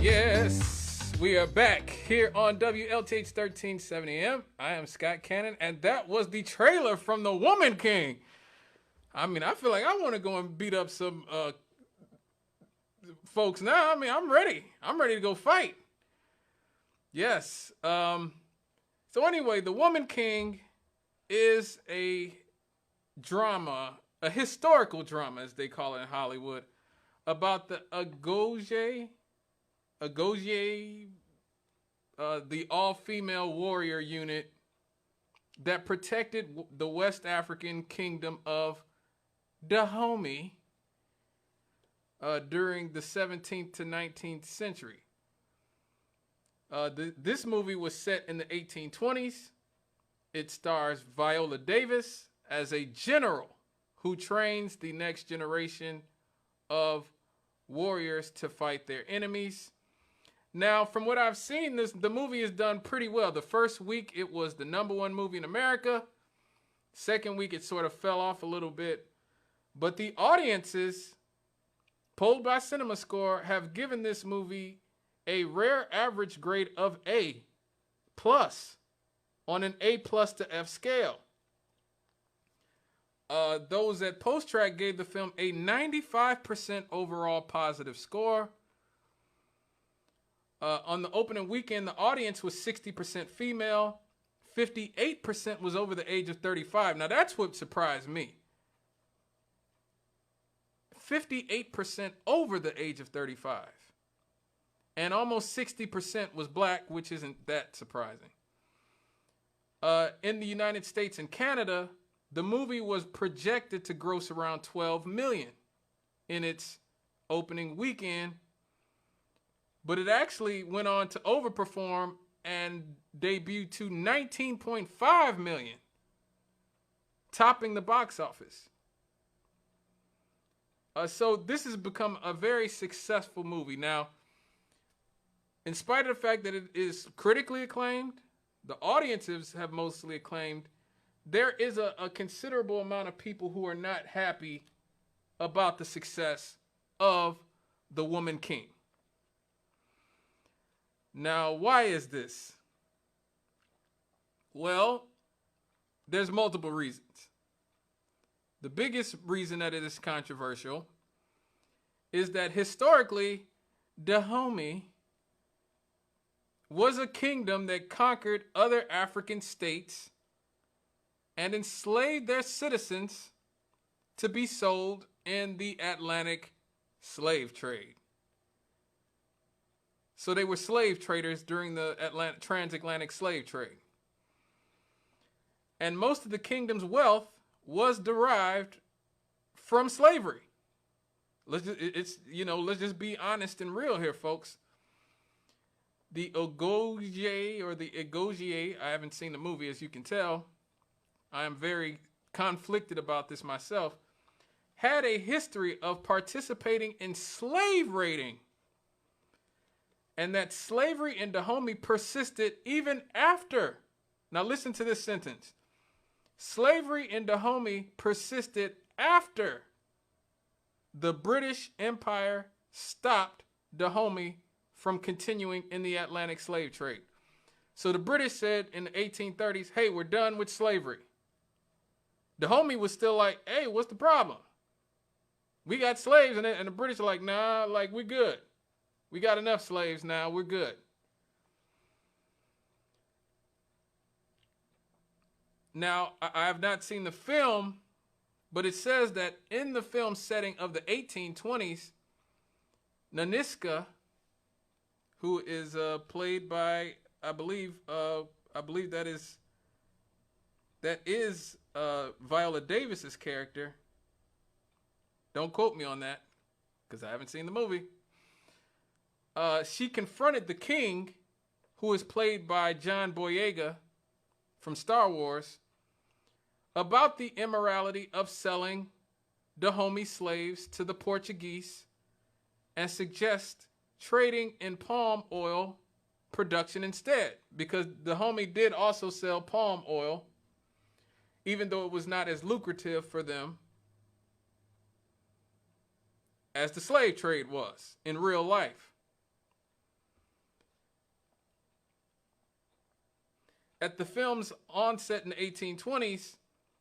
Yes, we are back here on WLTH 1370 AM. I am Scott Cannon, and that was the trailer from The Woman King. I mean, I feel like I want to go and beat up some folks now. I mean, I'm ready. I'm ready to go fight. Yes. So anyway, The Woman King is a drama, a historical drama, as they call it in Hollywood, about the Agojie, the all-female warrior unit that protected the West African kingdom of Dahomey during the 17th to 19th century. This movie was set in the 1820s. It stars Viola Davis as a general who trains the next generation of warriors to fight their enemies. Now, from what I've seen, the movie is done pretty well. The first week, it was the #1 movie in America. Second week, it sort of fell off a little bit. But the audiences, polled by CinemaScore, have given this movie a rare average grade of A+ on an A+ to F scale. Those at PostTrack gave the film a 95% overall positive score. On the opening weekend, the audience was 60% female. 58% was over the age of 35. Now, that's what surprised me. 58% over the age of 35. And almost 60% was black, which isn't that surprising. In the United States and Canada, the movie was projected to gross around $12 million in its opening weekend, but it actually went on to overperform and debut to $19.5 million, topping the box office. So this has become a very successful movie. Now, in spite of the fact that it is critically acclaimed, the audiences have mostly acclaimed, there is a considerable amount of people who are not happy about the success of The Woman King. Now, why is this? Well, there's multiple reasons. The biggest reason that it is controversial is that historically, Dahomey was a kingdom that conquered other African states and enslaved their citizens to be sold in the Atlantic slave trade. So they were slave traders during the transatlantic slave trade. And most of the kingdom's wealth was derived from slavery. Let's just be honest and real here, folks. The Agojie, I haven't seen the movie, as you can tell. I am very conflicted about this myself. Had a history of participating in slave raiding. And that slavery in Dahomey persisted even after. Now listen to this sentence. Slavery in Dahomey persisted after the British Empire stopped Dahomey from continuing in the Atlantic slave trade. So the British said in the 1830s, hey, we're done with slavery. Dahomey was still like, hey, what's the problem? We got slaves, and the British are like, nah, like, we're good. We got enough slaves now, we're good. Now, I have not seen the film, but it says that in the film setting of the 1820s, Naniska, who is played by, I believe that is Viola Davis's character. Don't quote me on that, because I haven't seen the movie. She confronted the king, who is played by John Boyega from Star Wars, about the immorality of selling Dahomey slaves to the Portuguese and suggest trading in palm oil production instead, because Dahomey did also sell palm oil, even though it was not as lucrative for them as the slave trade was in real life. At the film's onset in the 1820s,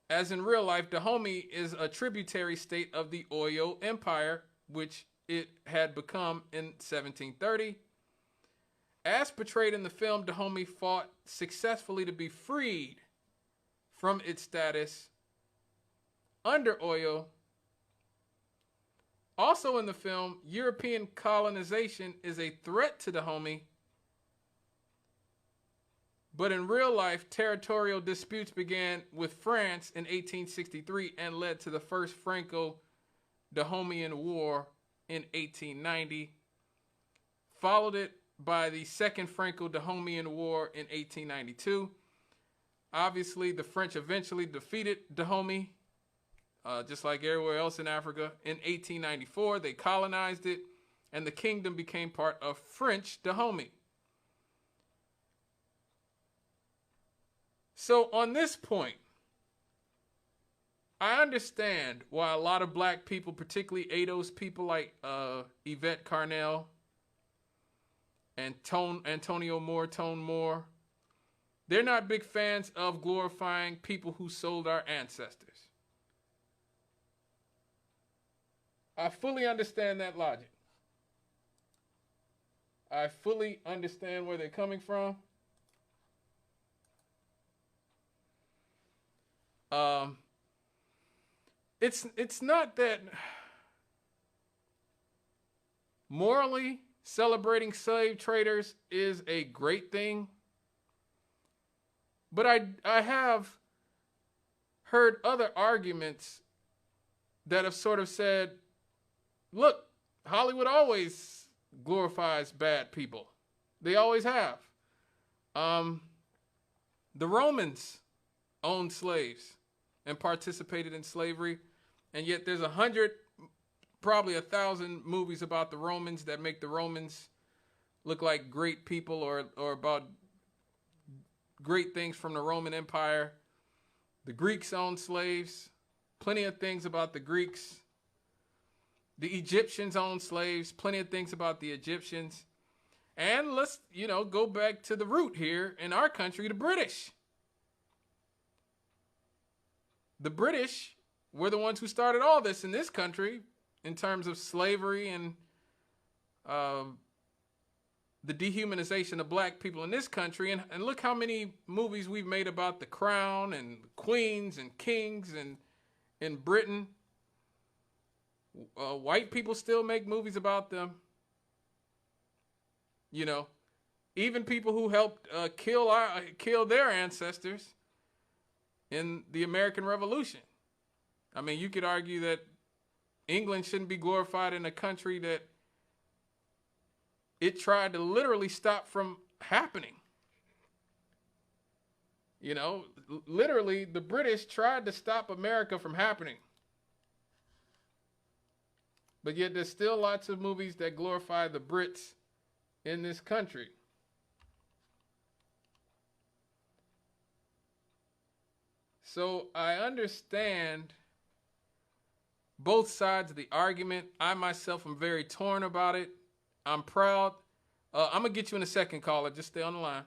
as in real life, Dahomey is a tributary state of the Oyo Empire, which it had become in 1730. As portrayed in the film, Dahomey fought successfully to be freed from its status under Oyo. Also in the film, European colonization is a threat to Dahomey, but in real life, territorial disputes began with France in 1863 and led to the First Franco-Dahomeyan War in 1890, followed it by the Second Franco-Dahomeyan War in 1892. Obviously, the French eventually defeated Dahomey, just like everywhere else in Africa. In 1894, they colonized it, and the kingdom became part of French Dahomey. So on this point, I understand why a lot of black people, particularly ADOS people like Yvette Carnell and Antonio Moore, Tone Moore, they're not big fans of glorifying people who sold our ancestors. I fully understand that logic. I fully understand where they're coming from. It's not that morally celebrating slave traders is a great thing, but I have heard other arguments that have sort of said, look, Hollywood always glorifies bad people. They always have. The Romans owned slaves and participated in slavery, and yet there's 100, probably 1,000 movies about the Romans that make the Romans look like great people or about great things from the Roman Empire. The Greeks owned slaves. Plenty of things about the Greeks. The Egyptians owned slaves. Plenty of things about the Egyptians. And let's, go back to the root here in our country, the British. The British were the ones who started all this in this country in terms of slavery and the dehumanization of black people in this country. And look how many movies we've made about the crown and queens and kings and in Britain. White people still make movies about them. Even people who helped kill their ancestors in the American Revolution. I mean, you could argue that England shouldn't be glorified in a country that it tried to literally stop from happening. Literally, the British tried to stop America from happening. But yet there's still lots of movies that glorify the Brits in this country. So I understand both sides of the argument. I myself am very torn about it. I'm proud. I'm going to get you in a second, caller. Just stay on the line.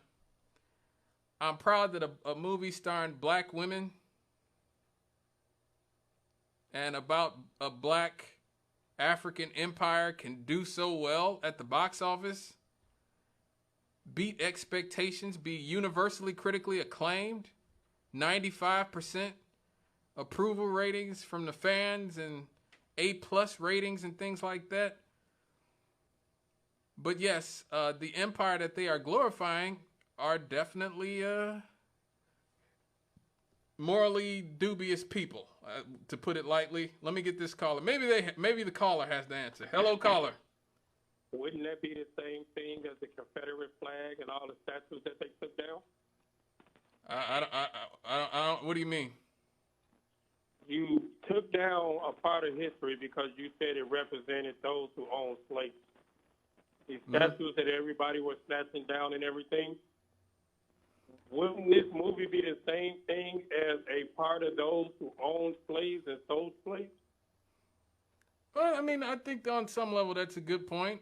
I'm proud that a movie starring black women and about a black African empire can do so well at the box office, beat expectations, be universally critically acclaimed, 95% approval ratings from the fans and A+ ratings and things like that. But yes, the empire that they are glorifying are definitely morally dubious people, to put it lightly. Let me get this caller. Maybe the caller has the answer. Hello, caller. Wouldn't that be the same thing as the Confederate flag and all the statues that they took down? I don't. What do you mean? You took down a part of history because you said it represented those who owned slaves. These statues that everybody was snatching down and everything. Wouldn't this movie be the same thing as a part of those who owned slaves and sold slaves? Well, I mean, I think on some level that's a good point.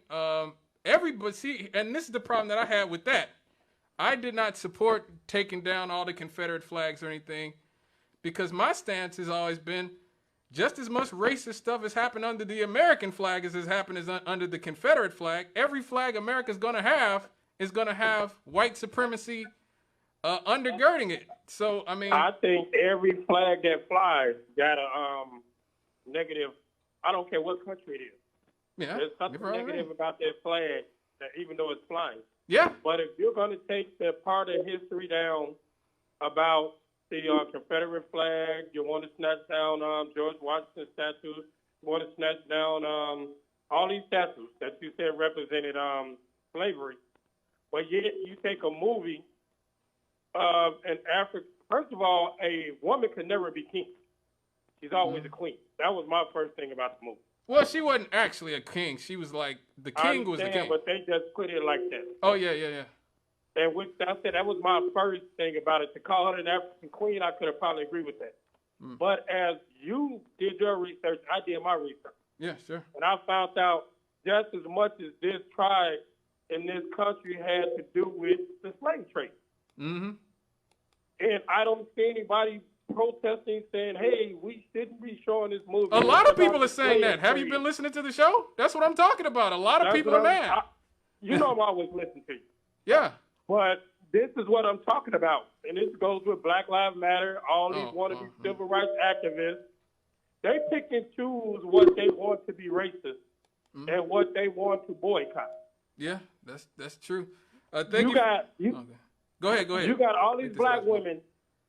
Everybody, see, and this is the problem that I had with that. I did not support taking down all the Confederate flags or anything, because my stance has always been just as much racist stuff has happened under the American flag as has happened under the Confederate flag. Every flag America's going to have is going to have white supremacy undergirding it. So, I mean, I think every flag that flies got a negative. I don't care what country it is. yeah, There's something negative about that flag, that even though it's flying. Yeah. But if you're going to take the part of history down about the Confederate flag, you want to snatch down George Washington statues, you want to snatch down all these statues that you said represented slavery. But yet you take a movie in Africa. First of all, a woman could never be king. She's always a queen. That was my first thing about the movie. Well, she wasn't actually a king. She was like, the king was the king. But they just put it like that. Oh, yeah. And which I said that was my first thing about it. To call her an African queen, I could have probably agreed with that. But as you did your research, I did my research. Yeah, sure. And I found out just as much as this tribe in this country had to do with the slave trade. Mm-hmm. And I don't see anybody protesting, saying, hey, we shouldn't be showing this movie. A lot of people are saying that. Have you been listening to the show? That's what I'm talking about. A lot of people are mad. You know I'm always listening to you. Yeah. But this is what I'm talking about. And this goes with Black Lives Matter, all these wannabe civil rights activists. They pick and choose what they want to be racist and what they want to boycott. Yeah, that's true. Go ahead. You got all these black women,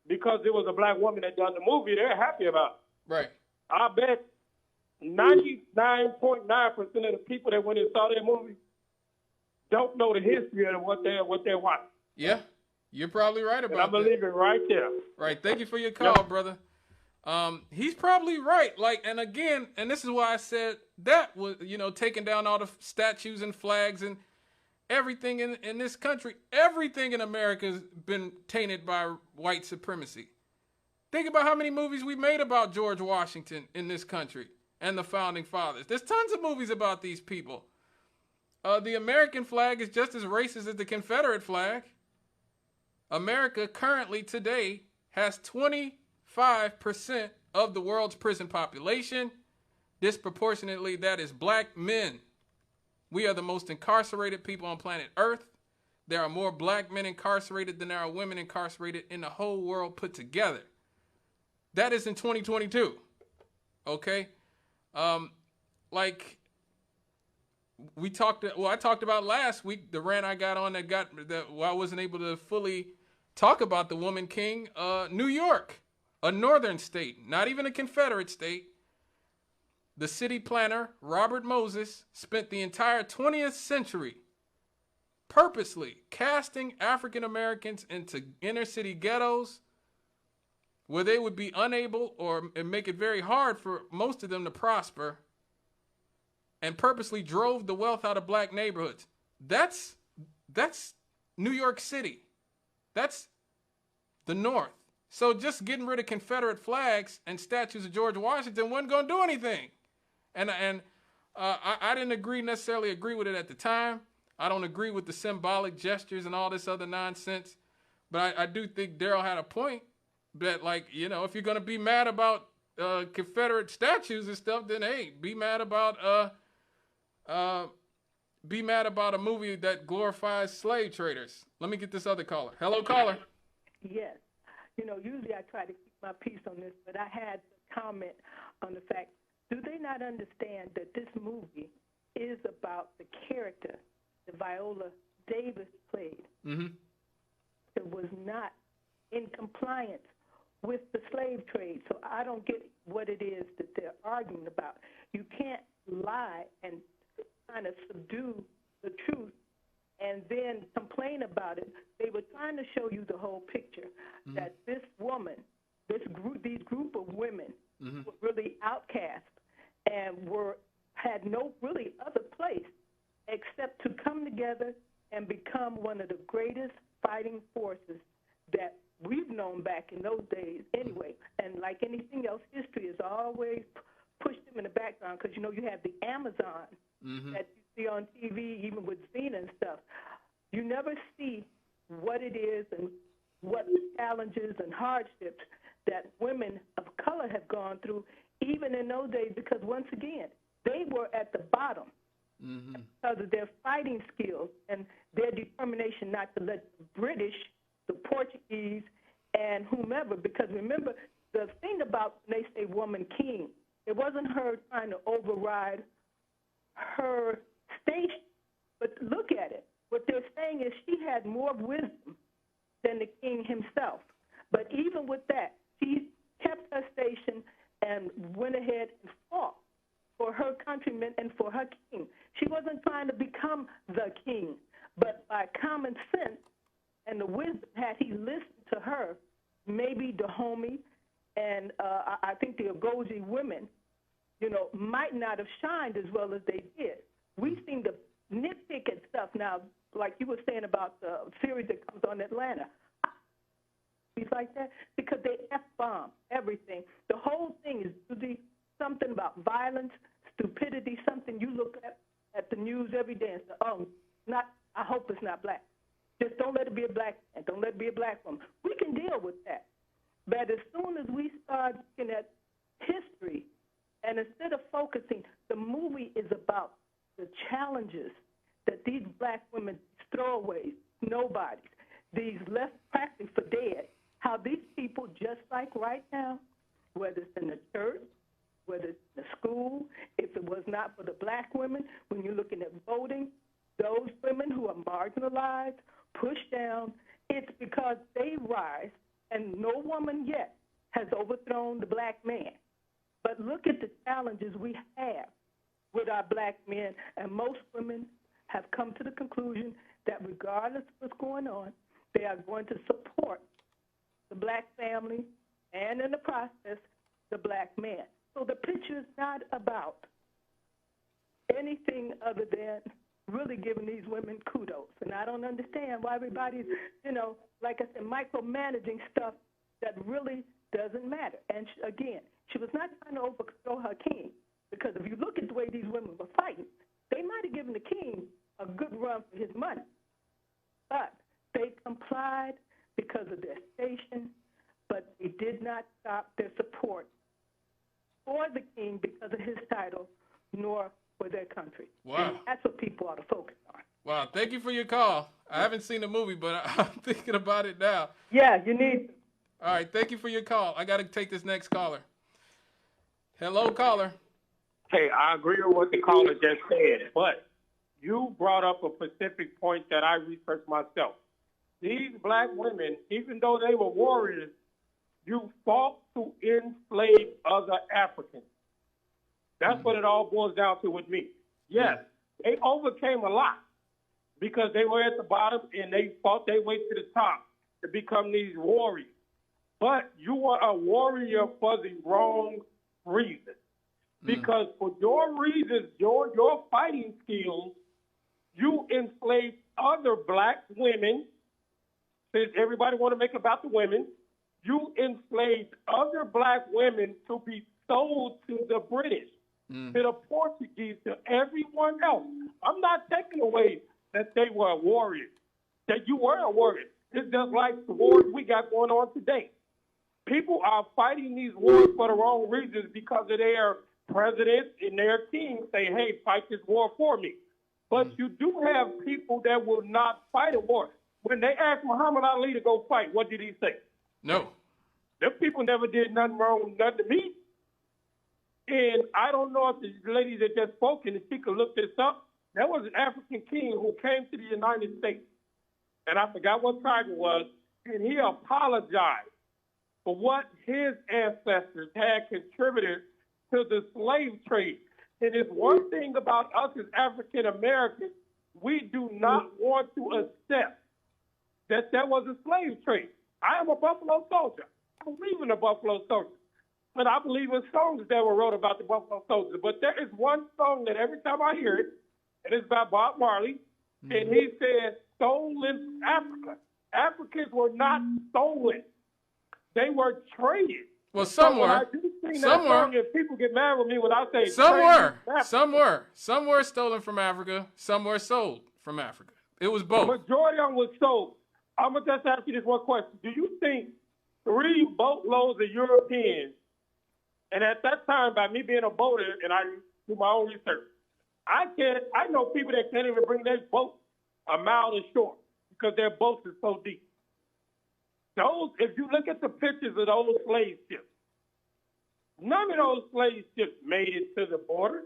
because it was a black woman that done the movie, they're happy about it. Right. I bet 99.9% of the people that went and saw that movie don't know the history of what they're watching. Yeah, you're probably right about that. I believe it right there. Right. Thank you for your call, brother. He's probably right. And again, and this is why I said that was, taking down all the statues and flags and everything in this country. Everything in America has been tainted by white supremacy. Think about how many movies we made about George Washington in this country and the founding fathers. There's tons of movies about these people. The American flag is just as racist as the Confederate flag. America currently today has 25% of the world's prison population. Disproportionately, that is black men. We are the most incarcerated people on planet Earth. There are more black men incarcerated than there are women incarcerated in the whole world put together. That is in 2022. Okay? I talked about last week, the rant I got on that I wasn't able to fully talk about the woman king, New York, a northern state, not even a Confederate state. The city planner, Robert Moses, spent the entire 20th century purposely casting African Americans into inner city ghettos where they would be unable or make it very hard for most of them to prosper, and purposely drove the wealth out of black neighborhoods. That's New York City. That's the North. So just getting rid of Confederate flags and statues of George Washington wasn't going to do anything. And I didn't necessarily agree with it at the time. I don't agree with the symbolic gestures and all this other nonsense. But I do think Daryl had a point that, if you're going to be mad about Confederate statues and stuff, then, hey, be mad about a movie that glorifies slave traders. Let me get this other caller. Hello, caller. Yes. Usually I try to keep my peace on this, but I had to comment on the fact, do they not understand that this movie is about the character that Viola Davis played? Mm-hmm. It was not in compliance with the slave trade. So I don't get what it is that they're arguing about. You can't lie and kind of subdue the truth and then complain about it. They were trying to show you the whole picture, that this woman, these group of women were really outcast and had no really other place except to come together and become one of the greatest fighting forces that we've known back in those days anyway. And like anything else, history has always pushed them in the background because, you have the Amazon that you see on TV, even with Xena and stuff. You never see what it is and what the challenges and hardships that women of color have gone through, even in those days, because once again, they were at the bottom because of their fighting skills and their determination not to let the British, the Portuguese, and whomever, because remember, the thing about when they say woman king, it wasn't her trying to override her station. But look at it. What they're saying is she had more wisdom than the king himself. But even with that, she kept her station and went ahead and fought for her countrymen and for her king. She wasn't trying to become the king, but by common sense and the wisdom, had he listened to her, maybe Dahomey and I think the Ogoji women, might not have shined as well as they did. We seem to nitpick at stuff now, like you were saying about the series that comes on Atlanta. Things like that, because they F-bomb everything. The whole thing is usually something about violence, stupidity, something you look at the news every day and say, oh, I hope it's not black. Just don't let it be a black man. Don't let it be a black woman. We can deal with that. But as soon as we start looking at history, and instead of focusing, the movie is about the challenges that these black women, throwaways, nobodies, these left practically for dead, how these people, just like right now, whether it's in the church, whether it's in the school, if it was not for the black women, when you're looking at voting, those women who are marginalized, pushed down, it's because they rise, and no woman yet has overthrown the black man. But look at the challenges we have with our black men, and most women have come to the conclusion that regardless of what's going on, they are going to support the black family and, in the process, the black man. So the picture is not about anything other than really giving these women kudos. And I don't understand why everybody's, like I said, micromanaging stuff that really doesn't matter. And again, she was not trying to overthrow her king, because if you look at the way these women were fighting, they might have given the king a good run for his money. But they complied because of their station, but they did not stop their support for the king because of his title, nor for their country. Wow. And that's what people ought to focus on. Wow, thank you for your call. I haven't seen the movie, but I'm thinking about it now. Yeah, you need to. All right, thank you for your call. I got to take this next caller. Hello, caller. Hey, I agree with what the caller just said, but you brought up a specific point that I researched myself. These black women, even though they were warriors, you fought to enslave other Africans. That's what it all boils down to with me. Yes, they overcame a lot because they were at the bottom and they fought their way to the top to become these warriors. But you were a warrior for the wrong reason. Because for your reasons, your fighting skills, you enslaved other black women. Since everybody want to make it about the women, you enslaved other black women to be sold to the British, to the Portuguese, to everyone else. I'm not taking away that they were warriors, that you were a warrior. It's just like the wars we got going on today. People are fighting these wars for the wrong reasons because of their presidents and their kings say, hey, fight this war for me. But you do have people that will not fight a war. When they asked Muhammad Ali to go fight, what did he say? No. Them people never did nothing wrong, nothing to me. And I don't know if the lady that just spoke, and if she could look this up, there was an African king who came to the United States, and I forgot what tribe it was, and he apologized for what his ancestors had contributed to the slave trade. And it's one thing about us as African Americans, we do not want to accept that there was a slave trade. I am a Buffalo soldier. I believe in the Buffalo Soldier. And I believe in songs that were wrote about the Buffalo Soldier. But there is one song that every time I hear it, and it's by Bob Marley, and he says, stolen Africa. Africans were not stolen. They were traded. Well, somewhere, if people get mad with me when I say some were stolen from Africa, some were sold from Africa. It was both. The majority of them was sold. I'm going to just ask you this one question. Do you think 3 boatloads of Europeans, and at that time, by me being a boater, and I do my own research, I know people that can't even bring their boat a mile to shore because their boats are so deep. If you look at the pictures of those slave ships, none of those slave ships made it to the border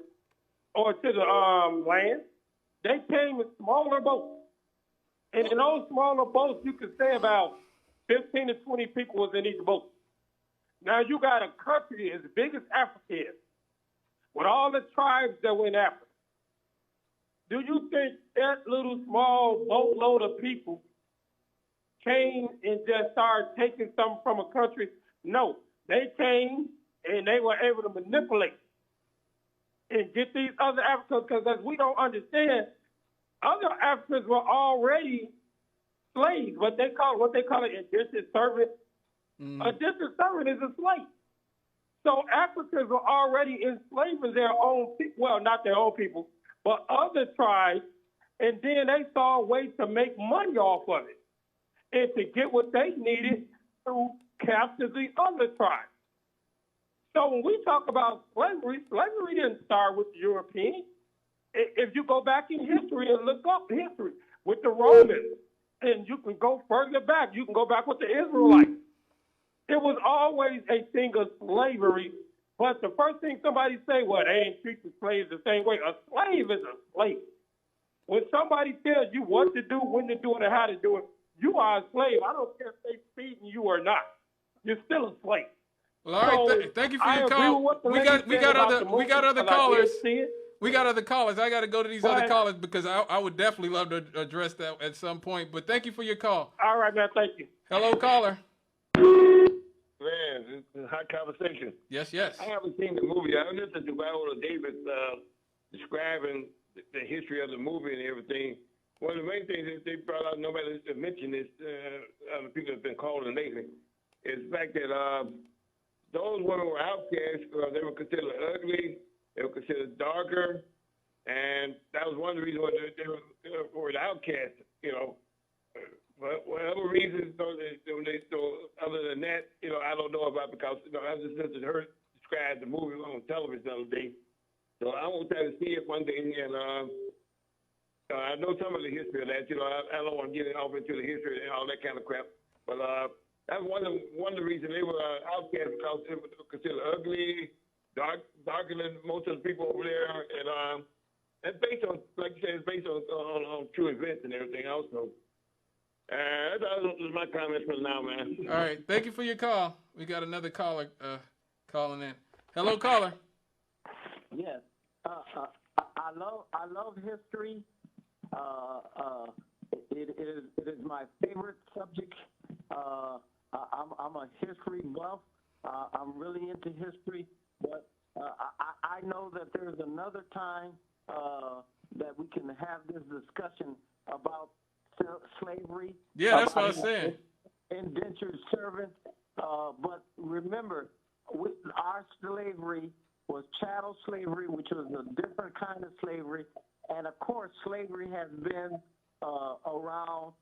or to the land. They came in smaller boats. And in those smaller boats, you could say about 15 to 20 people was in each boat. Now you got a country as big as Africa is, with all the tribes that were in Africa. Do you think that little small boatload of people came and just started taking something from a country? No. They came and they were able to manipulate and get these other Africans, because as we don't understand, other Africans were already slaves, what they call it, indentured servant. A indentured servant is a slave. So Africans were already enslaving their own people, well, not their own people, but other tribes, and then they saw a way to make money off of it and to get what they needed to capture the other tribes. So when we talk about slavery, slavery didn't start with the Europeans. If you go back in history and look up history with the Romans, and you can go further back, you can go back with the Israelites. It was always a thing of slavery. But the first thing somebody say, well, they ain't treat the slaves the same way. A slave is a slave. When somebody tells you what to do, when to do it, and how to do it, you are a slave. I don't care if they feeding you or not. You're still a slave. Well, all right. Thank you for your call. We got other callers. We got other callers. I got to go to these other callers because I would definitely love to address that at some point. But thank you for your call. All right, man. Thank you. Hello, caller. Man, it's a hot conversation. Yes. I haven't seen the movie. I listened to Viola Davis describing the history of the movie and everything. One of the main things that they brought out, nobody mentioned this, other people have been calling lately, is the fact that those women were outcasts. They were considered ugly. They were considered darker. And that was one of the reasons why they were the outcasts, you know. But whatever reasons, other than that, you know, I don't know about, because, you know, I just listened to her describe the movie on television the other day. So I want to see it one day, and I know some of the history of that. You know, I don't want to get off into the history and all that kind of crap. But that's one of the reasons they were outcast, because they were considered ugly, darker than most of the people over there, and it's based on, like you said, it's based on true events and everything else. So that's my comments for now, man. All right, thank you for your call. We got another caller calling in. Hello, caller. Yes, I love history. It is my favorite subject. I'm a history buff. I'm really into history, but I know that there's another time that we can have this discussion about slavery. Yeah, that's what I was saying. Indentured servants. But remember, our slavery was chattel slavery, which was a different kind of slavery. And of course, slavery has been around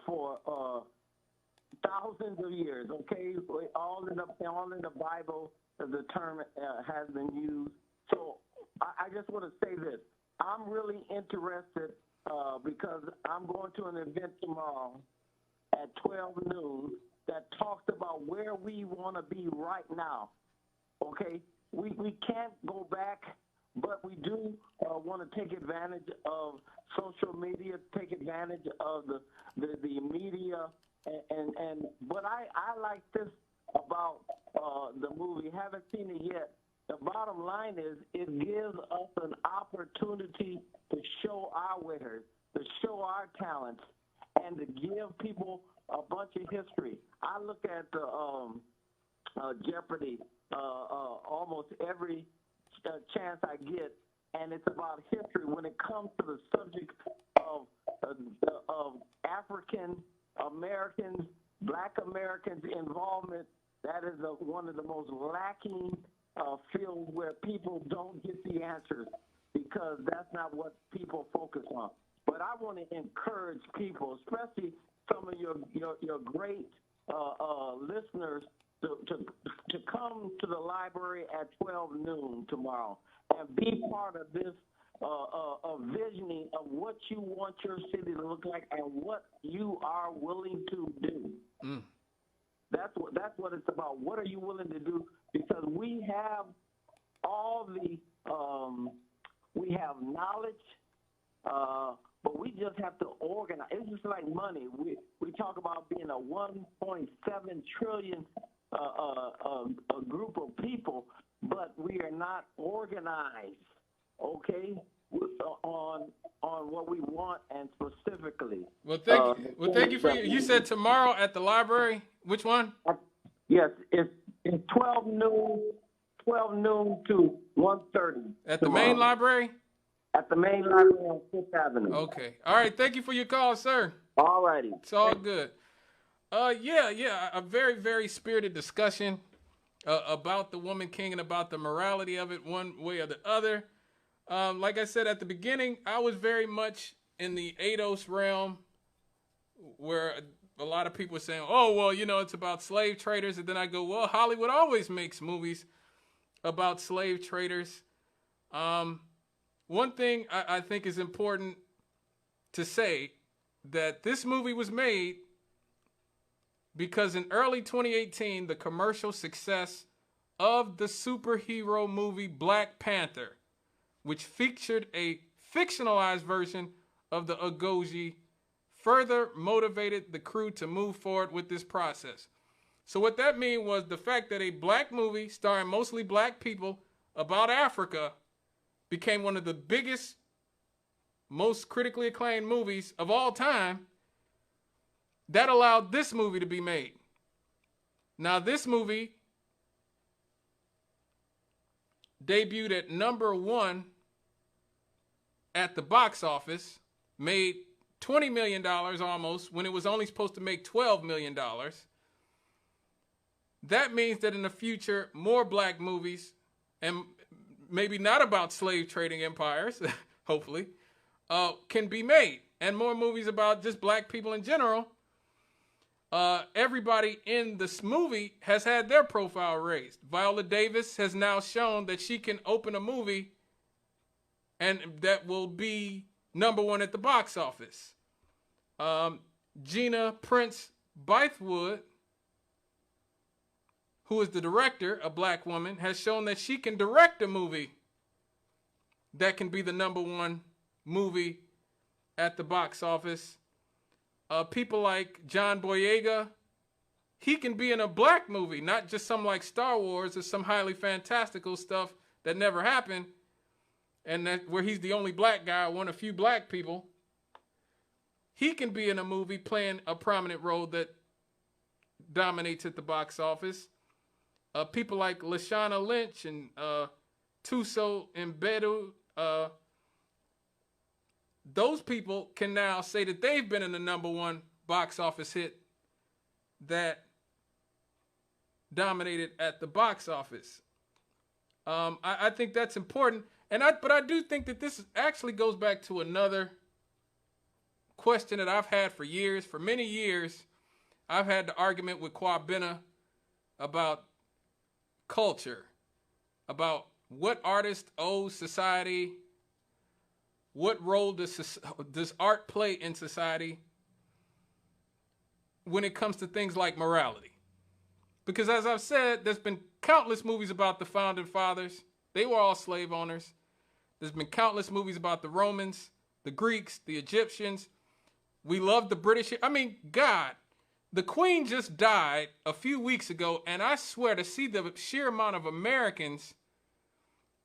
for thousands of years. Okay, all in the Bible, the term has been used. So I just want to say this: I'm really interested because I'm going to an event tomorrow at 12 noon that talks about where we want to be right now. Okay, we can't go back. But we do want to take advantage of social media, take advantage of the media, and but I like this about the movie. Haven't seen it yet. The bottom line is it gives us an opportunity to show our wares, to show our talents, and to give people a bunch of history. I look at Jeopardy almost every chance I get, and it's about history. When it comes to the subject of African Americans, Black Americans' involvement, that is one of the most lacking fields where people don't get the answers because that's not what people focus on. But I want to encourage people, especially some of your great listeners to come to the library at 12 noon tomorrow and be part of this visioning of what you want your city to look like and what you are willing to do. Mm. That's what it's about. What are you willing to do? Because we have all the we have knowledge, but we just have to organize. It's just like money. We talk about being a 1.7 trillion a group of people, but we are not organized. Okay, on what we want and specifically. Well, thank you for you said tomorrow at the library. Which one? Yes, it's 12 noon to 1:30. At the main library? At the main library on Fifth Avenue. Okay. All right. Thank you for your call, sir. All righty. It's all good. Yeah. A very, very spirited discussion about the Woman King and about the morality of it one way or the other. Like I said at the beginning, I was very much in the ADOS realm where a lot of people were saying, oh, well, it's about slave traders. And then I go, well, Hollywood always makes movies about slave traders. One thing I think is important to say that this movie was made because in early 2018, the commercial success of the superhero movie Black Panther, which featured a fictionalized version of the Agoge, further motivated the crew to move forward with this process. So what that meant was the fact that a black movie starring mostly black people about Africa became one of the biggest, most critically acclaimed movies of all time. That allowed this movie to be made. Now, this movie debuted at #1 at the box office, made $20 million almost when it was only supposed to make $12 million. That means that in the future, more black movies, and maybe not about slave trading empires, hopefully, can be made. And more movies about just black people in general. Everybody in this movie has had their profile raised. Viola Davis has now shown that she can open a movie and that will be #1 at the box office. Gina Prince Bythewood, who is the director, a black woman, has shown that she can direct a movie that can be the #1 movie at the box office. People like John Boyega, he can be in a black movie, not just some like Star Wars or some highly fantastical stuff that never happened, and that where he's the only black guy, one of few black people. He can be in a movie playing a prominent role that dominates at the box office. People like Lashana Lynch and Tuso Mbedu, those people can now say that they've been in the #1 box office hit that dominated at the box office. I think that's important, but I do think that this actually goes back to another question that I've had for years. For many years, I've had the argument with Kwabena about culture, about what artist owes society. What role does art play in society when it comes to things like morality? Because as I've said, there's been countless movies about the founding fathers. They were all slave owners. There's been countless movies about the Romans, the Greeks, the Egyptians. We love the British. I mean, God, the Queen just died a few weeks ago, and I swear to see the sheer amount of Americans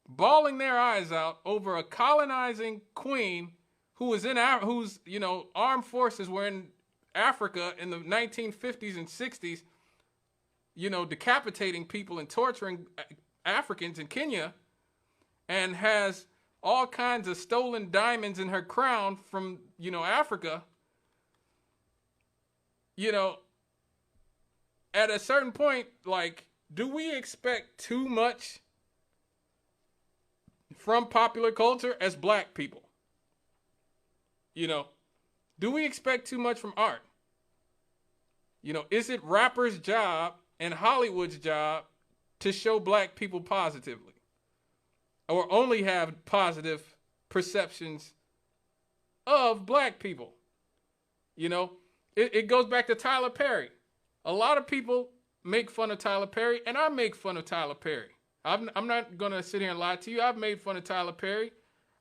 bawling their eyes out over a colonizing queen who was whose armed forces were in Africa in the 1950s and 60s, decapitating people and torturing Africans in Kenya, and has all kinds of stolen diamonds in her crown from Africa. At a certain point, like, do we expect too much from popular culture as black people? Do we expect too much from art? You know, is it rappers' job and Hollywood's job to show black people positively, or only have positive perceptions of black people? You know, it goes back to Tyler Perry. A lot of people make fun of Tyler Perry, and I make fun of Tyler Perry. I'm not going to sit here and lie to you. I've made fun of Tyler Perry.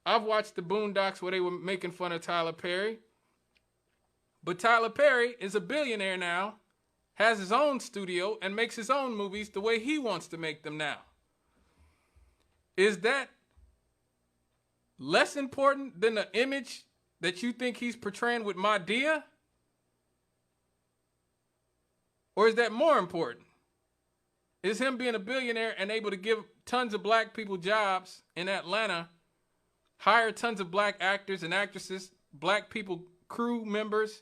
I've watched the Boondocks where they were making fun of Tyler Perry. But Tyler Perry is a billionaire now, has his own studio, and makes his own movies the way he wants to make them now. Is that less important than the image that you think he's portraying with Madea? Or is that more important? Is him being a billionaire and able to give tons of black people jobs in Atlanta, hire tons of black actors and actresses, black people, crew members,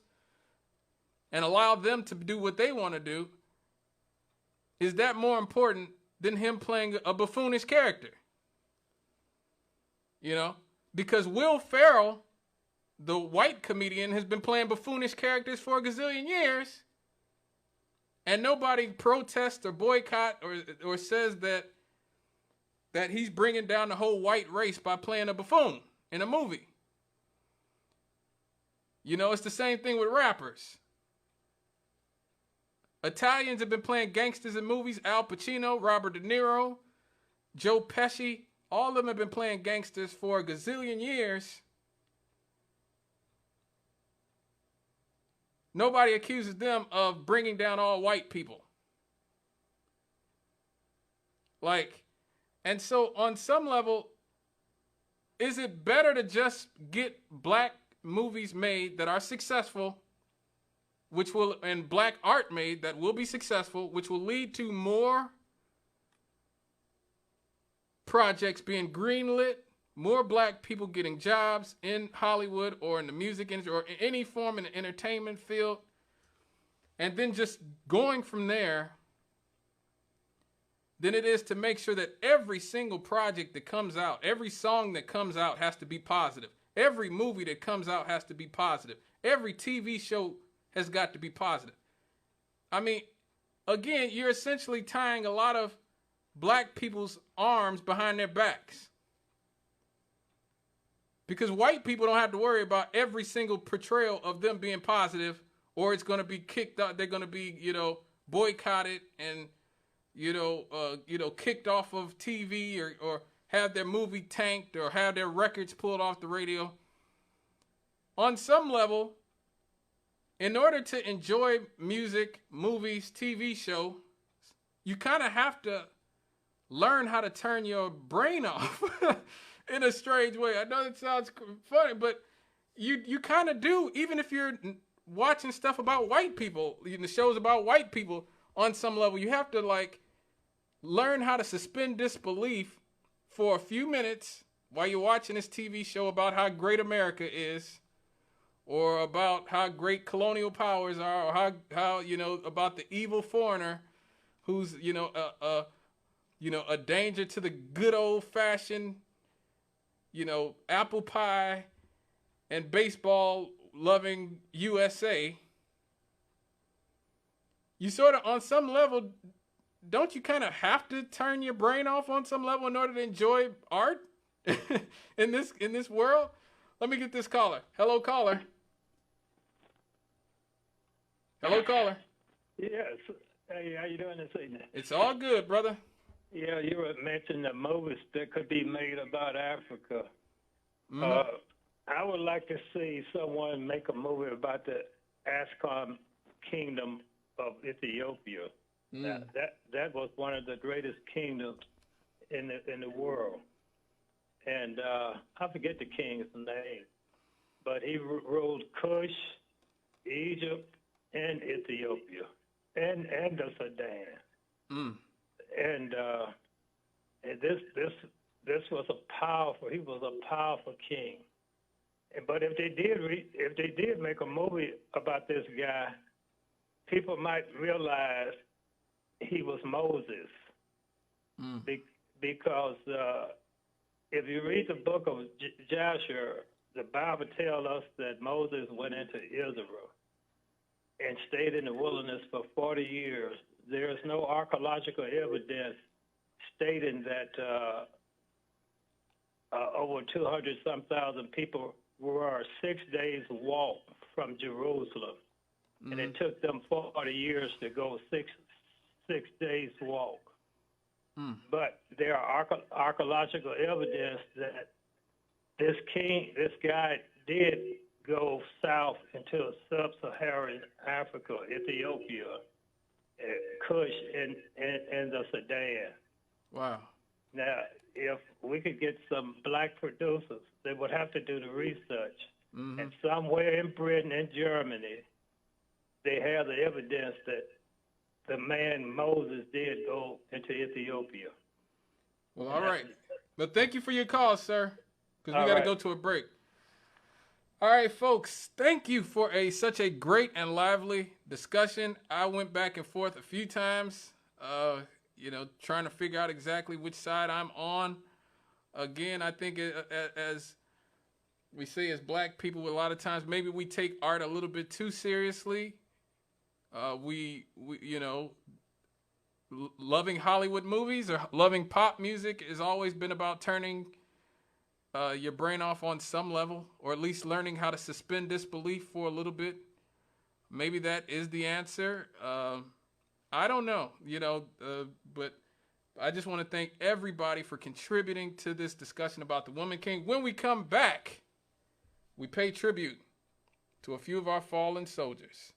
and allow them to do what they want to do? Is that more important than him playing a buffoonish character? You know, because Will Ferrell, the white comedian, has been playing buffoonish characters for a gazillion years, and nobody protests or boycott or says that he's bringing down the whole white race by playing a buffoon in a movie. You know, it's the same thing with rappers. Italians have been playing gangsters in movies. Al Pacino, Robert De Niro, Joe Pesci, all of them have been playing gangsters for a gazillion years. Nobody accuses them of bringing down all white people. Like, and so on some level, is it better to just get black movies made that are successful, which will, and black art made that will be successful, which will lead to more projects being greenlit, more black people getting jobs in Hollywood or in the music industry or in any form in the entertainment field, and then just going from there, than it is to make sure that every single project that comes out, every song that comes out has to be positive. Every movie that comes out has to be positive. Every TV show has got to be positive. I mean, again, you're essentially tying a lot of black people's arms behind their backs. Because white people don't have to worry about every single portrayal of them being positive, or it's going to be kicked out. They're going to be, boycotted and, kicked off of TV or have their movie tanked or have their records pulled off the radio. On some level, in order to enjoy music, movies, TV show, you kind of have to learn how to turn your brain off in a strange way. I know it sounds funny, but you kind of do, even if you're watching stuff about white people, the shows about white people on some level. You have to learn how to suspend disbelief for a few minutes while you're watching this TV show about how great America is, or about how great colonial powers are, or how about the evil foreigner who's a danger to the good old fashioned apple pie and baseball loving USA. You sort of, on some level, don't you kind of have to turn your brain off on some level in order to enjoy art in this world? Let me get this caller. Hello, caller. Hello, caller. Yes. Hey, how you doing this evening? It's all good, brother. Yeah, you were mentioning the movies that could be made about Africa. Mm-hmm. I would like to see someone make a movie about the Ashkan Kingdom of Ethiopia. That was one of the greatest kingdoms in the world. And I forget the king's name, but he ruled Kush, Egypt, and Ethiopia, and the Sudan. And this was he was a powerful king. But if they did make a movie about this guy, people might realize he was Moses. Because if you read the book of Joshua, the Bible tells us that Moses went into Israel. and stayed in the wilderness for 40 years. There is no archaeological evidence stating that over 200-some thousand people were 6 days' walk from Jerusalem. And it took them 40 years to go six days' walk. But there are archaeological evidence that this guy did go south into sub-Saharan Africa, Ethiopia, Kush, and the Sudan. Wow. Now, if we could get some black producers, they would have to do the research. And somewhere in Britain and Germany, they have the evidence that the man Moses did go into Ethiopia. Well, all right. But thank you for your call, sir, because we got to go to a break. All right, folks, thank you for such a great and lively discussion. I went back and forth a few times, trying to figure out exactly which side I'm on. Again, I think as we say as black people, a lot of times maybe we take art a little bit too seriously. We loving Hollywood movies or loving pop music has always been about turning your brain off on some level, or at least learning how to suspend disbelief for a little bit. Maybe that is the answer. I don't know, but I just want to thank everybody for contributing to this discussion about the Woman King. When we come back, we pay tribute to a few of our fallen soldiers.